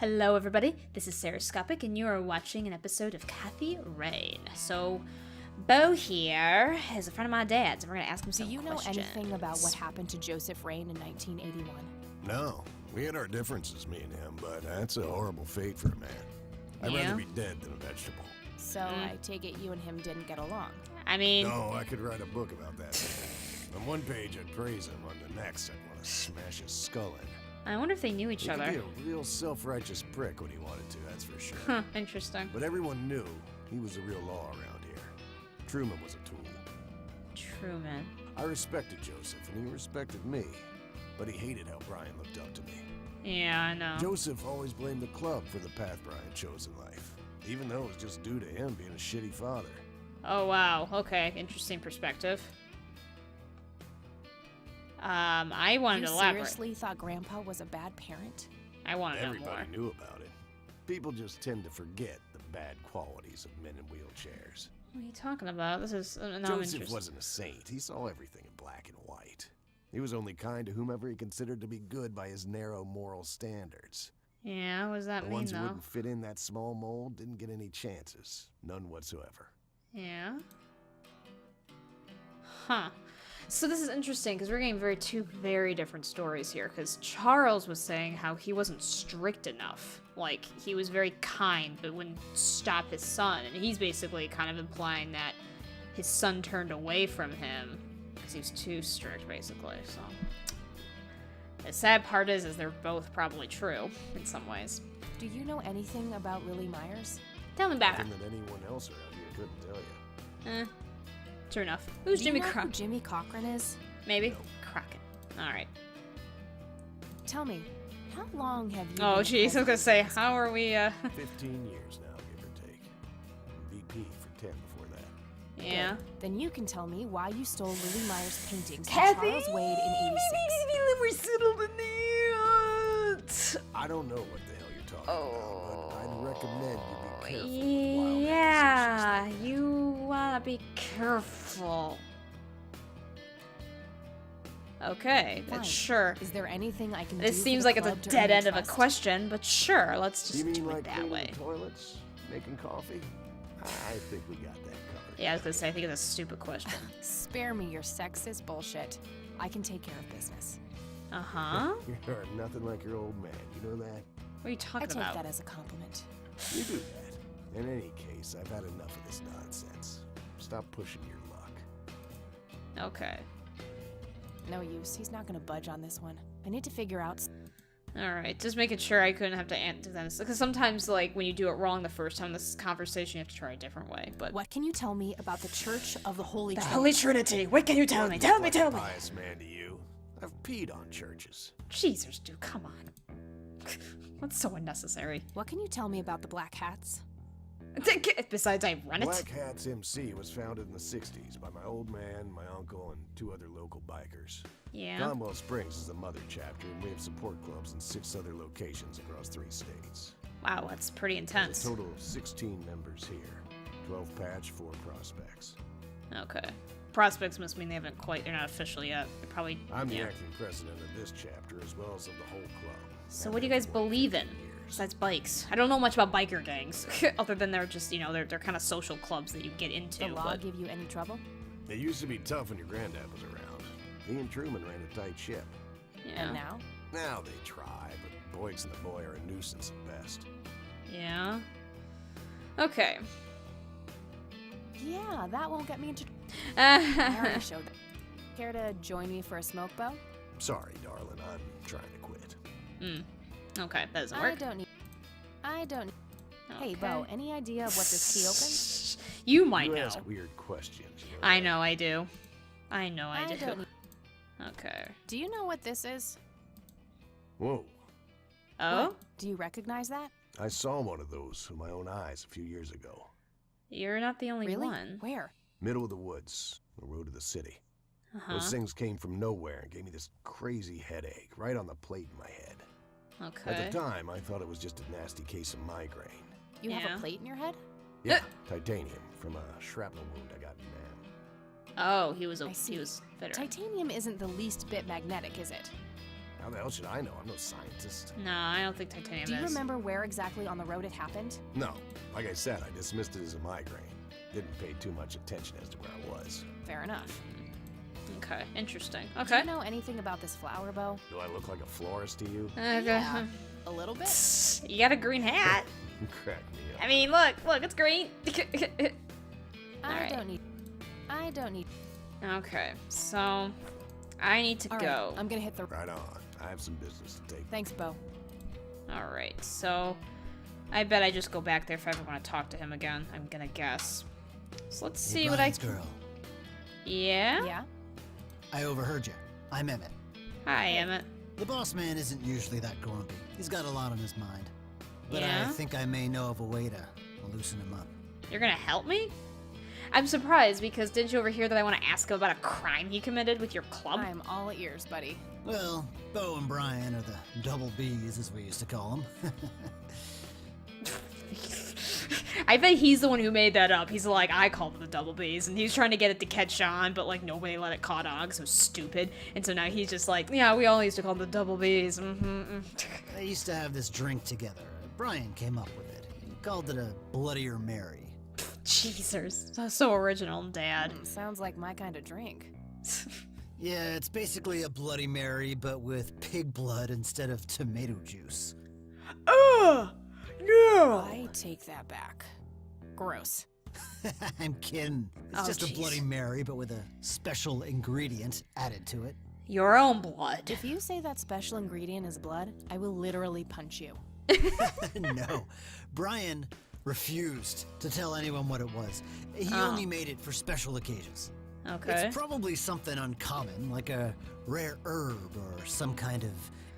Hello everybody, this is Sarahscopic and you are watching an episode of Kathy Rain. So, Bo here is a friend of my dad's and we're going to ask him some questions. Do you know anything about what happened to Joseph Rain in 1981? No, we had our differences, me and him, but that's a horrible fate for a man. I'd rather be dead than a vegetable. So I take it you and him didn't get along. I mean... No, I could write a book about that man. On one page I'd praise him, on the next I'd want to smash his skull in. I wonder if they knew each other. He could be a real self-righteous prick when he wanted to, that's for sure. Huh, interesting. But everyone knew he was the real law around here. Truman was a tool. Truman. I respected Joseph, and he respected me. But he hated how Brian looked up to me. Yeah, I know. Joseph always blamed the club for the path Brian chose in life, even though it was just due to him being a shitty father. Oh, wow. Okay, interesting perspective. I wanted to elaborate. You seriously thought Grandpa was a bad parent? I want to know more. Everybody knew about it. People just tend to forget the bad qualities of men in wheelchairs. What are you talking about? This is... Joseph wasn't a saint. He saw everything in black and white. He was only kind to whomever he considered to be good by his narrow moral standards. Yeah, what does that mean, though? The ones who wouldn't fit in that small mold didn't get any chances. None whatsoever. Yeah? Huh. So this is interesting, because we're getting two very different stories here, because Charles was saying how he wasn't strict enough. Like, he was very kind, but wouldn't stop his son, and he's basically kind of implying that his son turned away from him, because he was too strict, basically, so... The sad part is they're both probably true, in some ways. Do you know anything about Lily Myers? Tell me about her. Nothing that anyone else around here couldn't tell you. True enough. Who's Jimmy Crockett? Do you know who Jimmy Cochran is? Maybe? No. Crockett. Alright. Tell me, how long have you Oh, jeez, I was gonna say, how are we, 15 years now, give or take. VP for 10 before that. Yeah. Good. Then you can tell me why you stole Lily Myers' paintings from Kathy? Charles Wade in 86. We're settled in it. I don't know what the hell you're talking about, but I'd recommend you be careful with wild Yeah, accusations. you wanna be careful. Okay, Fine. Sure. Is there anything I can do? This seems like it's a dead end of a question, but sure, let's just You mean do it like that cleaning way. the toilets, making coffee? I think we got that covered. Yeah, I was gonna say, I think it's a stupid question. Spare me your sexist bullshit. I can take care of business. Uh-huh. You're nothing like your old man, you know that? What are you I talking take about? that as a compliment. You do that. In any case, I've had enough of this nonsense. Stop pushing your luck. Okay. No use. He's not gonna budge on this one. I need to figure out. Alright, just making sure I couldn't have to answer this. Because sometimes, like, when you do it wrong the first time in this conversation, you have to try a different way, but... What can you tell me about the Church of the Holy The Trinity? Holy Trinity! What can you tell me? Tell me, tell me! Pious man to you. I've peed on churches. Jesus, dude, come on. That's so unnecessary. What can you tell me about the Black Hats? Besides, I run it. Black Hats MC was founded in the 60s by my old man, my uncle, and 2 other local bikers. Yeah. Commonwealth Springs is the mother chapter, and we have support clubs in 6 other locations across 3 states. Wow, that's pretty There's intense. a total of 16 members here. 12 patch, 4 prospects. Okay. Prospects must mean they're not official yet. They're probably, I'm the yeah. acting president of this chapter, as well as of the whole club. So what do you guys believe in? Besides bikes. I don't know much about biker gangs, other than they're just, they're kind of social clubs that you get into. The law but... give you any trouble? It used to be tough when your granddad was around. He and Truman ran a tight ship. Yeah. And now? Now they try, but Boyks and the boy are a nuisance at best. Yeah. Okay. Yeah, that won't get me into. I already showed that. Care to join me for a smoke, Bo? Sorry, darling, I'm trying to quit. Okay, that doesn't I work. don't need. Okay. Hey, Bo, any idea what this key opens? You might You know. ask weird questions. You I know I do. I know I do. don't need. Okay. Do you know what this is? Whoa. Oh? What? Do you recognize that? I saw one of those with my own eyes a few years ago. You're not the only Really? one. Where? Middle of the woods, the road to the city. Uh-huh. Those things came from nowhere and gave me this crazy headache right on the plate in my head. Okay. At the time, I thought it was just a nasty case of migraine. You have Yeah. a plate in your head? Yeah, titanium from a shrapnel wound I got in Man. Oh, he was I see. veteran. Titanium isn't the least bit magnetic, is it? How the hell should I know? I'm no scientist. No, I don't think titanium Do you is. remember where exactly on the road it happened? No. Like I said, I dismissed it as a migraine. Didn't pay too much attention as to where I was. Fair enough. Okay, interesting. Do Okay. you know anything about this flower, Bo? Do I look like a florist to you? Okay. Yeah. A little bit? You got a green hat. Crack me up. I mean, look, it's green. I Alright. don't need. Okay, so I need to All go. right, I'm gonna hit the. Right on. I have some business to take. Thanks, Bo. All right, so I bet I just go back there if I ever want to talk to him again. I'm gonna guess. So let's see what I. Girl, Yeah. Yeah. I overheard you. I'm Emmett. Hi, Emmett. The boss man isn't usually that grumpy. He's got a lot on his mind. But Yeah? I think I may know of a way to loosen him up. You're gonna help me? I'm surprised because didn't you overhear that I want to ask him about a crime he committed with your club? I'm all ears, buddy. Well, Bo and Brian are the double Bs, as we used to call them. I bet he's the one who made that up. He's like, I called them the double Bs, and he's trying to get it to catch on, but like nobody let it caught on because it was stupid. And so now he's just like, yeah, we all used to call them the double Bs. They used to have this drink together. Brian came up with it. He called it a Bloodier Mary. Jesus, so original, Dad. Sounds like my kind of drink. Yeah, it's basically a Bloody Mary, but with pig blood instead of tomato juice. Ugh! No! I take that back. Gross. I'm kidding. It's Oh, just a jeez. Bloody Mary, but with a special ingredient added to it. Your own blood. If you say that special ingredient is blood, I will literally punch you. No. Brian refused to tell anyone what it was. He Oh. only made it for special occasions. Okay. It's probably something uncommon, like a rare herb or some kind of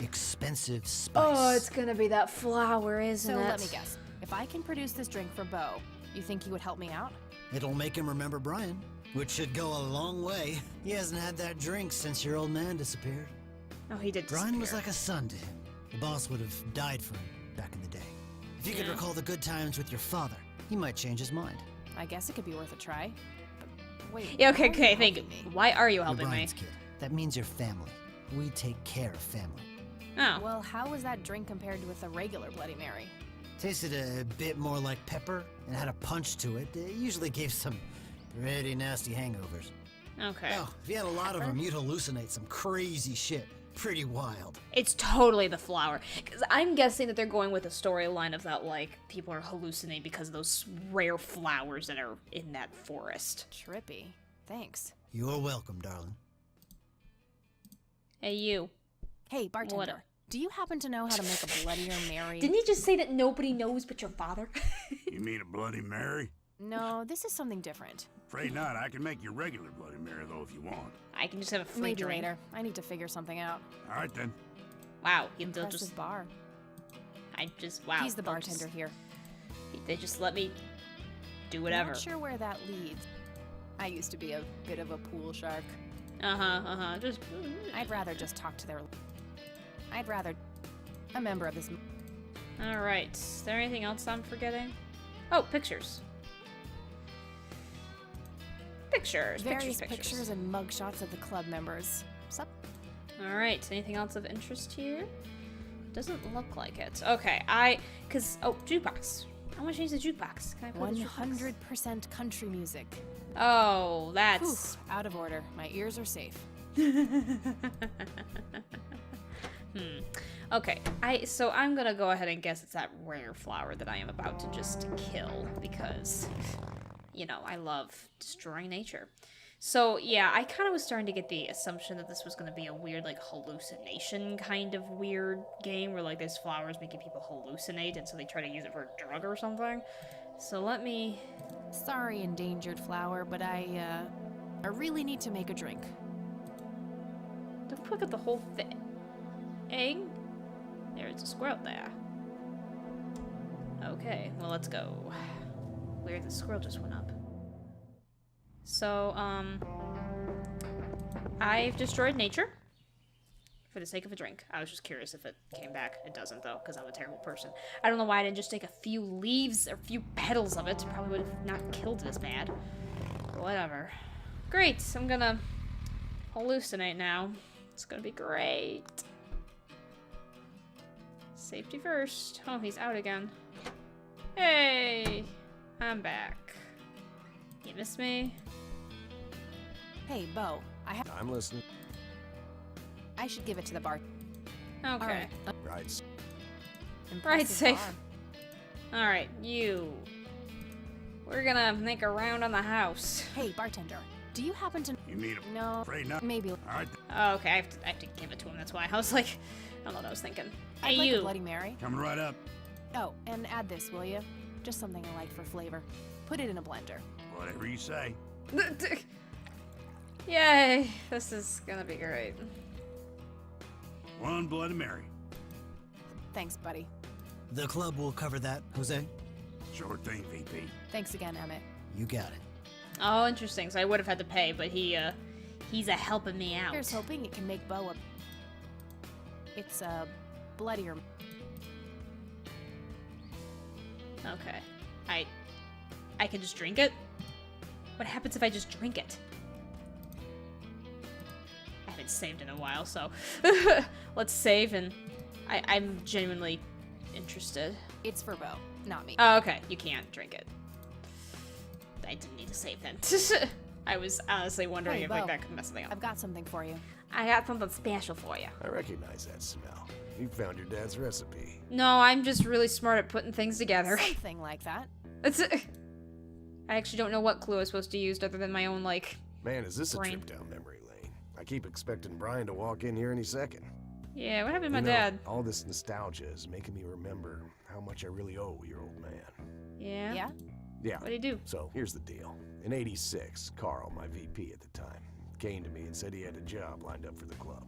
expensive spice. Oh, it's gonna be that flower, isn't So it? let me guess. If I can produce this drink for Bo, you think he would help me out? It'll make him remember Brian, which should go a long way. He hasn't had that drink since your old man disappeared. Oh, he did. Brian was disappear. like a son to him. The boss would have died for him back in the day. If you could Yeah. recall the good times with your father, he might change his mind. I guess it could be worth a try. But wait. Yeah, okay, how are you okay. Thank you. helping me? Why are you You're helping me? Brian's kid. That means you're family. We take care of family. Oh. Well, how was that drink compared with a regular Bloody Mary? Tasted a bit more like pepper and had a punch to it. It usually gave some pretty nasty hangovers. Okay. Oh, if you had a lot of them, you'd hallucinate some crazy shit. Pretty wild. It's totally the flower. Because I'm guessing that they're going with a storyline of that, like, people are hallucinating because of those rare flowers that are in that forest. Trippy. Thanks. You're welcome, darling. Hey, you. Hey, bartender. What up? Do you happen to know how to make a Bloodier Mary? Didn't he just say that nobody knows but your father? You mean a Bloody Mary? No, this is something different. Afraid not. I can make you regular Bloody Mary, though, if you want. I can just have a free Maybe drink. later. I need to figure something out. All right, then. Wow, they'll Impressive just. bar. Wow. He's the they'll bartender just- here. They just let me do whatever. Not sure where that leads. I used to be a bit of a pool shark. Just. I'd rather just talk to their. I'd rather. A member of this. Alright. Is there anything else I'm forgetting? Oh, pictures. Various pictures and mugshots of the club members. Sup? Alright, anything else of interest here? Doesn't look like it. Okay, oh, jukebox. I want to change the jukebox. Can I put the jukebox? 100% country music. Oh, Whew, that's... out of order. My ears are safe. Okay, so I'm gonna go ahead and guess it's that rare flower that I am about to just kill because, you know, I love destroying nature. So yeah, I kind of was starting to get the assumption that this was gonna be a weird, like, hallucination kind of weird game where, like, there's flowers making people hallucinate and so they try to use it for a drug or something. So let me... Sorry, endangered flower, but I really need to make a drink. Don't look at the whole thing. There's a squirrel there. Okay, well, let's go. Weird, the squirrel just went up. So, I've destroyed nature for the sake of a drink. I was just curious if it came back. It doesn't, though, because I'm a terrible person. I don't know why I didn't just take a few leaves or a few petals of it. Probably would have not killed it as bad. Whatever. Great, I'm gonna hallucinate now. It's gonna be great. Safety first. Oh, he's out again. Hey! I'm back. You miss me? Hey, Bo. I'm listening. I should give it to the bar. Okay. All right. Right. Impressive safe. bar. Alright, you. We're gonna make a round on the house. Hey, bartender. Do you happen to... You need a... No, Afraid not. maybe. All right, Oh, okay, I have to give it to him, that's why. I was like, I don't know what I was thinking. I'd Hey, like you. a Bloody Mary. coming right up. Oh, and add this, will you? Just something I like for flavor. Put it in a blender. Whatever you say. Yay, this is gonna be great. One Bloody Mary. Thanks, buddy. The club will cover that, Jose. Sure thing, VP. Thanks again, Emmett. You got it. Oh, interesting. So I would have had to pay, but he's a helping me out. Here's hoping it can make Bo a... It's a Bloodier... Okay. I can just drink it? What happens if I just drink it? I haven't saved in a while, so let's save, and I'm genuinely interested. It's for Bo, not me. Oh, okay. You can't drink it. I didn't need to save then. I was honestly wondering Hey, if Bo. that could mess something up. I've got something for you. I got something special for you. I recognize that smell. You found your dad's recipe. No, I'm just really smart at putting things together. Something like that. I actually don't know what clue I was supposed to use other than my own, like... Man, is this a Brain. trip down memory lane? I keep expecting Brian to walk in here any second. Yeah, what happened to my You know, dad? All this nostalgia is making me remember how much I really owe your old man. Yeah? Yeah? Yeah. What'd he do? So here's the deal. In '86, Carl, my VP at the time, came to me and said he had a job lined up for the club.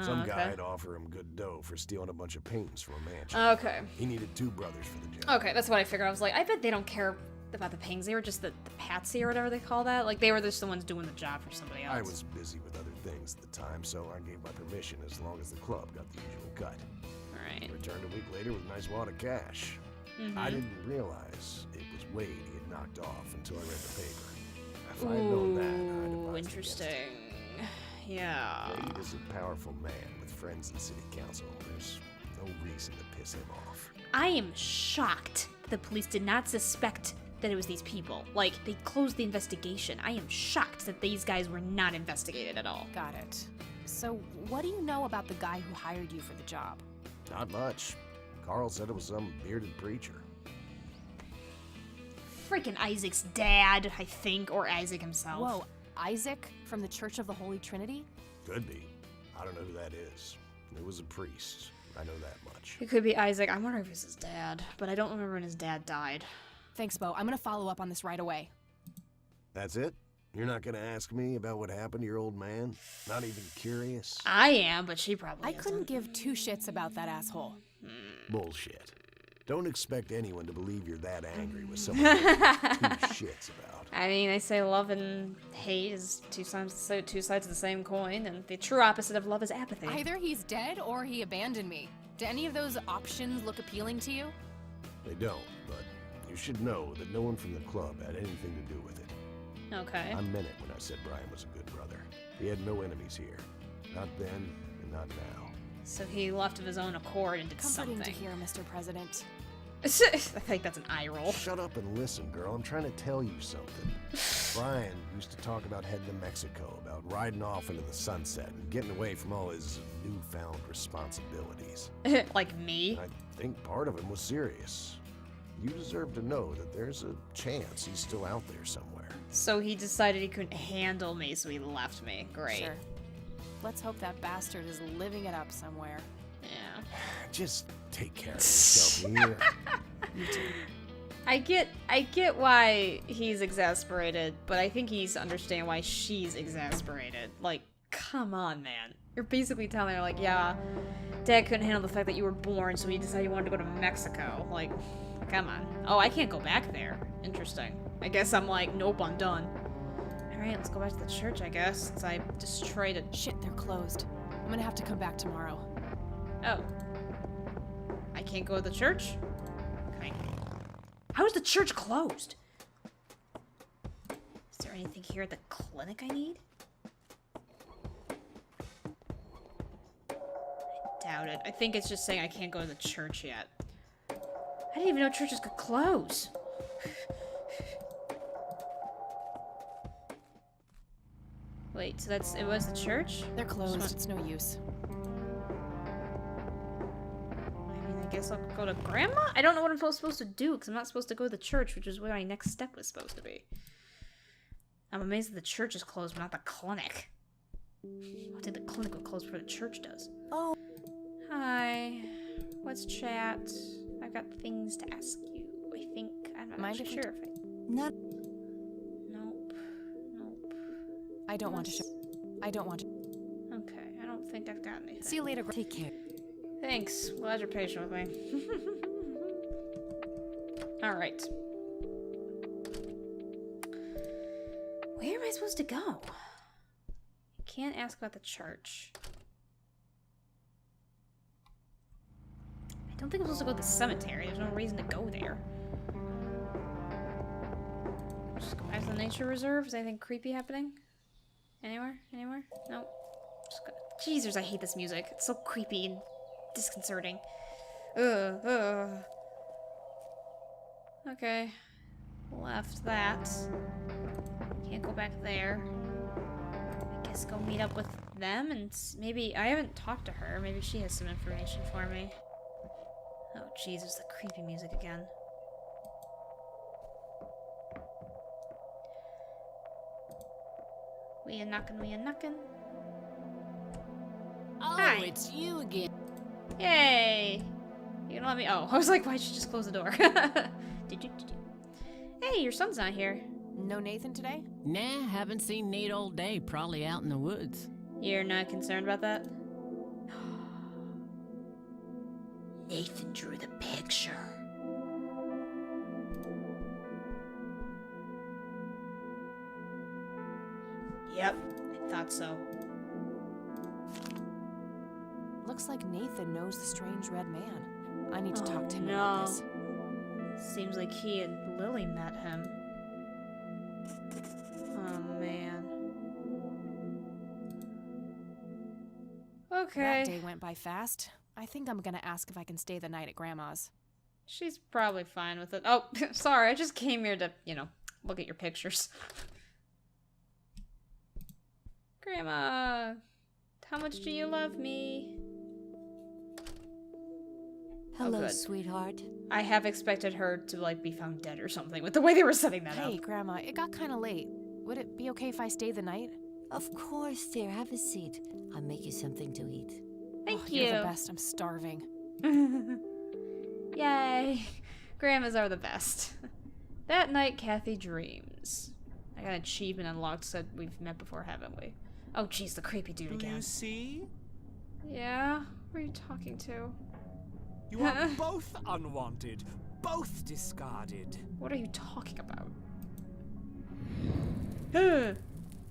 Some guy okay. had offered him good dough for stealing a bunch of paintings from a mansion. Okay. He needed 2 brothers for the job. Okay, that's what I figured. I was like, I bet they don't care about the pings. They were just the patsy or whatever they call that. Like, they were just the ones doing the job for somebody else. I was busy with other things at the time, so I gave my permission as long as the club got the usual cut. Alright. Returned a week later with a nice wad of cash. I didn't realize it was Wade he had knocked off until I read the paper. If I had known that, I'd have Ooh, advised interesting. against it. Yeah. Wade is a powerful man with friends in city council. There's no reason to piss him off. I am shocked the police did not suspect that it was these people. Like, they closed the investigation. I am shocked that these guys were not investigated at all. Got it. So, what do you know about the guy who hired you for the job? Not much. Carl said it was some bearded preacher. Freaking Isaac's dad, I think, or Isaac himself. Whoa, Isaac from the Church of the Holy Trinity? Could be. I don't know who that is. It was a priest. I know that much. It could be Isaac. I'm wondering if it's his dad, but I don't remember when his dad died. Thanks, Bo. I'm gonna follow up on this right away. That's it? You're not gonna ask me about what happened to your old man? Not even curious? I am, but she probably I isn't. couldn't give 2 shits about that asshole. Bullshit. Don't expect anyone to believe you're that angry with someone you give 2 shits about. I mean, they say love and hate is two sides of the same coin, and the true opposite of love is apathy. Either he's dead or he abandoned me. Do any of those options look appealing to you? They don't, but you should know that no one from the club had anything to do with it. Okay. I meant it when I said Brian was a good brother. He had no enemies here. Not then, and not now. So he left of his own accord and did Comforting something. to hear, Mr. President. I think that's an eye roll. Shut up and listen, girl. I'm trying to tell you something. Brian used to talk about heading to Mexico, about riding off into the sunset and getting away from all his newfound responsibilities. Like me? I think part of him was serious. You deserve to know that there's a chance he's still out there somewhere. So he decided he couldn't handle me, so he left me. Great. Sure. Let's hope that bastard is living it up somewhere. Yeah. Just take care of yourself here. You too. I get why he's exasperated, but I think he needs to understand why she's exasperated. Like, come on, man. You're basically telling her, like, yeah, Dad couldn't handle the fact that you were born, so he decided he wanted to go to Mexico. Like, come on. Oh, I can't go back there. Interesting. I guess I'm like, nope, I'm done. Alright, let's go back to the church, I guess, since I destroyed it. Shit, they're closed. I'm gonna have to come back tomorrow. Oh. I can't go to the church? Okay. How is the church closed? Is there anything here at the clinic I need? I doubt it. I think it's just saying I can't go to the church yet. I didn't even know churches could close. Wait, so it was the church? They're closed. It's no use. I mean, I guess I'll go to Grandma? I don't know what I'm supposed to do, because I'm not supposed to go to the church, which is where my next step was supposed to be. I'm amazed that the church is closed, but not the clinic. I think the clinic will close before the church does. Oh. Hi. Let's chat. I've got things to ask you. I think I'm not Mind actually if sure if I... Not. Nope. Nope. I don't want to show. I don't want to. Okay, I don't think I've got anything. See you later. Take care. Thanks. Glad you're patient with me. Alright. Where am I supposed to go? Can't ask about the church. I don't think I'm supposed to go to the cemetery. There's no reason to go there. Just go back to the nature reserve. Is anything creepy happening? Anywhere? Anywhere? Nope. Just go. Jesus, I hate this music. It's so creepy and disconcerting. Ugh. Okay. Left that. Can't go back there. I guess go meet up with them and maybe... I haven't talked to her. Maybe she has some information for me. Oh, Jesus, the creepy music again. We a knockin'. Oh, Hi. it's you again. Yay! You gonna let me... Oh, I was like, why'd you just close the door? Hey, your son's not here. No Nathan today? Nah, haven't seen Nate all day. Probably out in the woods. You're not concerned about that? Nathan drew the picture. Yep, I thought so. Looks like Nathan knows the strange red man. I need to talk to him no. about this. Seems like he and Lily met him. Oh, man. Okay. That day went by fast. I think I'm gonna ask if I can stay the night at Grandma's. She's probably fine with it. Oh, sorry, I just came here to, look at your pictures. Grandma, how much do you love me? Hello, good. sweetheart. I have expected her to, be found dead or something with the way they were setting that Hey, up. Grandma, it got kind of late. Would it be okay if I stay the night? Of course, dear. Have a seat. I'll make you something to eat. Thank You're you. the best. I'm starving. Yay. Grandmas are the best. That night, Kathy dreams. I got an achievement unlocked, so we've met before, haven't we? Oh, jeez, the creepy dude Do again. you see? Yeah? Who are you talking to? You are both unwanted, both discarded. What are you talking about?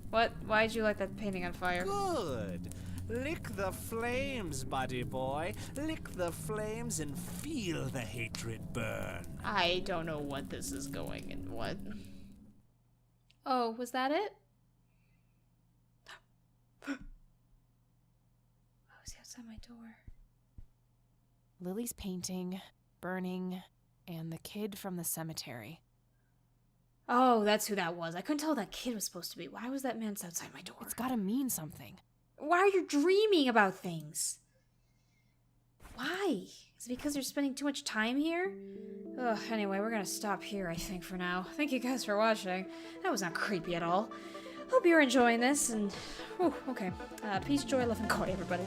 What? Why'd you light that painting on fire? Good. Lick the flames, buddy boy. Lick the flames and feel the hatred burn. I don't know what this is going and what. Oh, was that it? Oh, is he outside my door? Lily's painting, burning, and the kid from the cemetery. Oh, that's who that was. I couldn't tell who that kid was supposed to be. Why was that man outside my door? It's gotta mean something. Why are you dreaming about things? Why? Is it because you're spending too much time here? Ugh, anyway, we're gonna stop here, I think, for now. Thank you guys for watching. That was not creepy at all. Hope you're enjoying this, and... Whew, okay. Peace, joy, love, and joy, everybody.